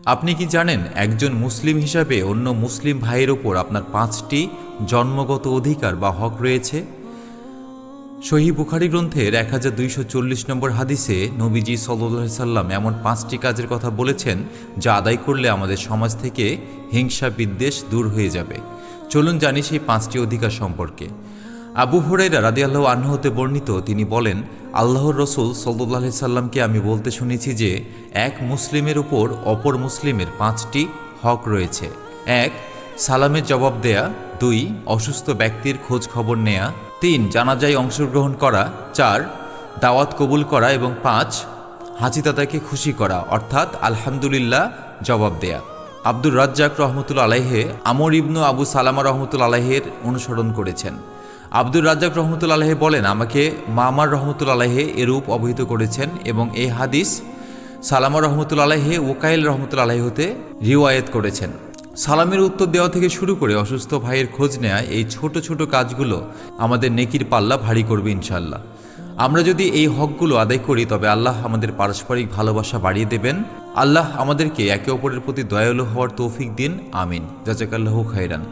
আপনি কি জানেন একজন মুসলিম হিসাবে অন্য মুসলিম ভাইয়ের ওপর আপনার 5টি জন্মগত অধিকার বা হক রয়েছে? সহিহ বুখারী গ্রন্থের 1240 নম্বর হাদিসে নবীজি সাল্লাল্লাহু আলাইহি সাল্লাম এমন 5টি কাজের কথা বলেছেন যা আদায় করলে আমাদের সমাজ থেকে হিংসা বিদ্বেষ দূর হয়ে যাবে। চলুন জানি সেই 5টি অধিকার সম্পর্কে। আবু হুরায়রা রাদিয়াল্লাহু আনহু হতে বর্ণিত, তিনি বলেন, আল্লাহর রসূল সাল্লাল্লাহু আলাইহি সাল্লামকে আমি বলতে শুনেছি যে এক মুসলিমের উপর অপর মুসলিমের 5টি হক রয়েছে। 1. সালামের জবাব দেয়া। 2. অসুস্থ ব্যক্তির খোঁজ খবর নেয়া। 3. জানাজায় অংশগ্রহণ করা। 4. দাওয়াত কবুল করা। এবং 5. হাজিদাতাকে খুশি করা, অর্থাৎ আলহামদুলিল্লাহ জবাব দেয়া। আব্দুর রাজ্জাক রহমতুল্লাহ আলাইহে আমর ইবনু আবু সালামা রহমতুল্লাহ আলাইহের অনুসরণ করেছেন। আব্দুর রাজ্জাক রহমতুল্লাহ আলাইহি বলেন, আমাকে মামার রহমতুল্লাহ আলাইহি এরূপ অবহিত করেছেন এবং এই হাদিস সালামা রহমতুল্লাহ আলাইহি ওকাইল রহমতুল্লাহ আলাইহি হতে রিওয়ায়েত করেছেন। সালামের উত্তর দেওয়া থেকে শুরু করে অসুস্থ ভাইয়ের খোঁজ নেয়া, এই ছোট ছোট কাজগুলো আমাদের নেকির পাল্লা ভারী করবে ইনশাআল্লাহ। আমরা যদি এই হকগুলো আদায় করি তবে আল্লাহ আমাদের পারস্পরিক ভালোবাসা বাড়িয়ে দেবেন। আল্লাহ আমাদেরকে একে অপরের প্রতি দয়ালু হওয়ার তৌফিক দিন। আমিন। জাযাকাল্লাহু খাইরান।